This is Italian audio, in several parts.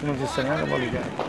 Non si sta neanche politicando.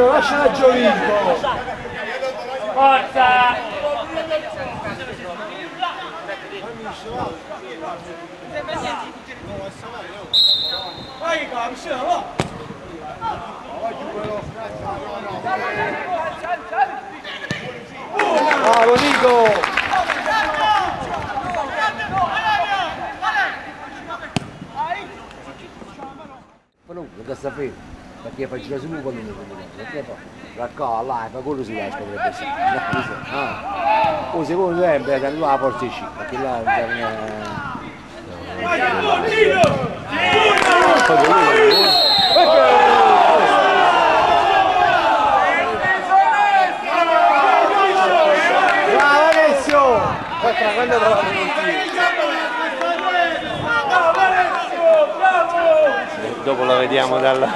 Lascia Giovinco! Forza! Vai, campione! Bravo Nico! Ma non da sapere, perché faccio la solo quando mi conviene, perché poi raccola, fa quello si lascia potrebbe essere. O secondo tempo è la forza C, perché là non Bravo Alessio! quando trova dopo la vediamo dalla...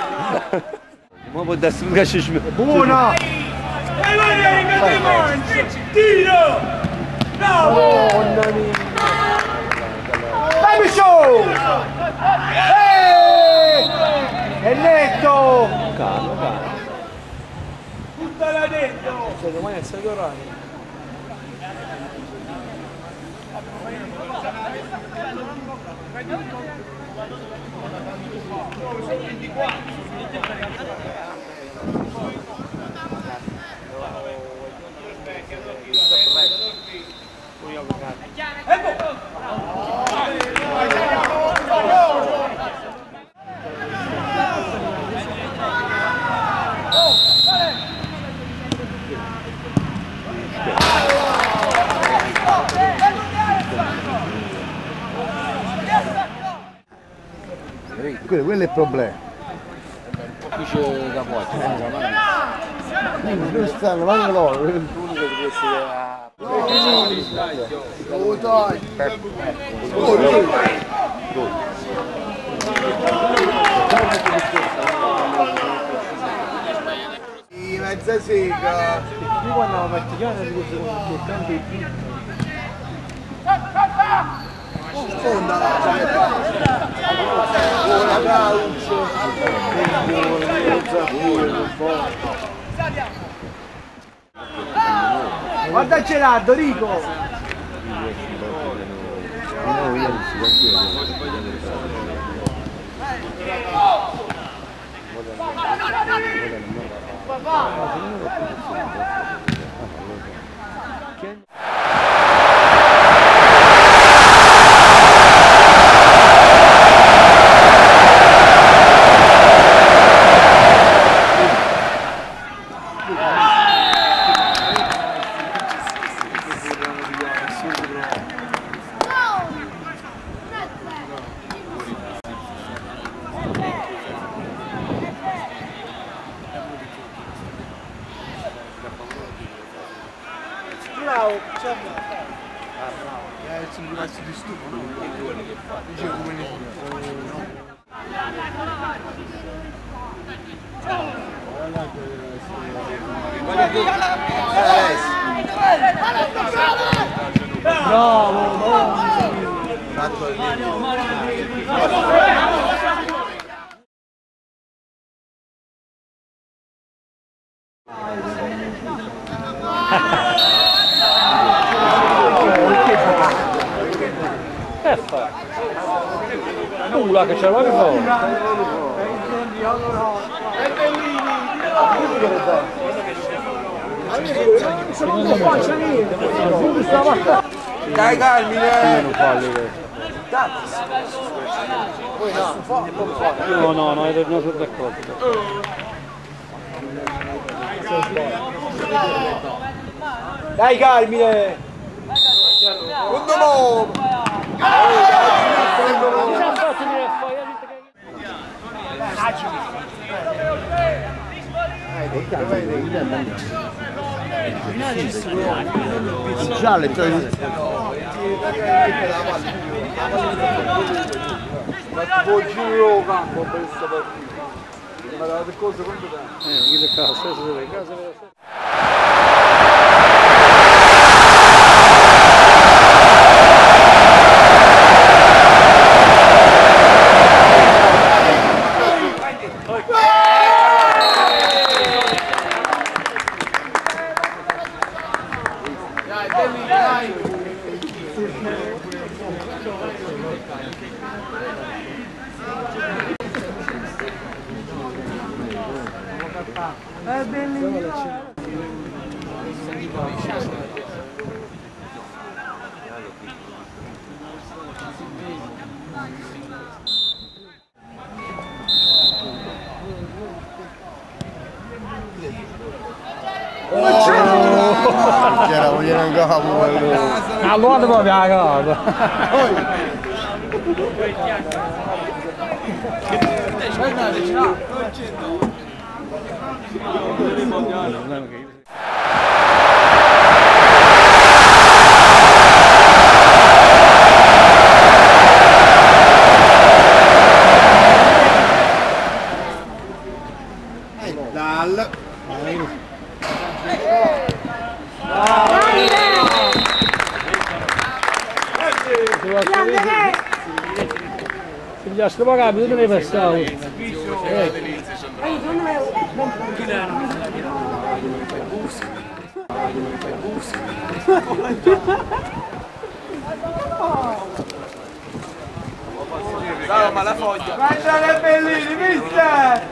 Ma può darsi un calcio Buona! Tiro! Bravo! Madonna mia! Dai Michò! È netto! Calma, calma. Buttala dentro! Cioè domani è stato orario. Quello è il problema. Qui c'è da quattro. Non stanno, vanno loro. L'unico che deve essere Oh dai! Mezza sega! Io quando la partigiana di questo che tanto è più. Sfonda la gaucho! Guarda il Gerardo, Rico! Bravo, ciao. Sono rimasti di stupo, no? Dice come ne Bravo, fatto il Pula che c'è la Dai Carmine! non falli no, è tornato d'accordo. Dai Carmine! Secondo Il giallo è il giro campo per questa partita. Ma la cosa quanto tempo? Che cazzo, È bellissimo! C'era voglio un capo allora. allora proprio la casa. Dal. Se gli sto pagando, tu ne passavo. Dai, ma la foglia! Guarda che bellini, mister!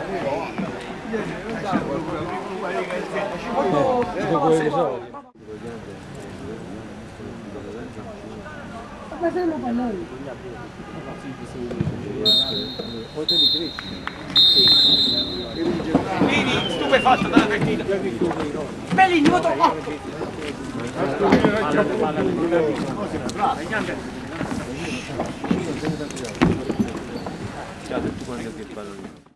Stupefatto dalla tecnica. Bellini, io trovo! Ciao, tu quando che parlo.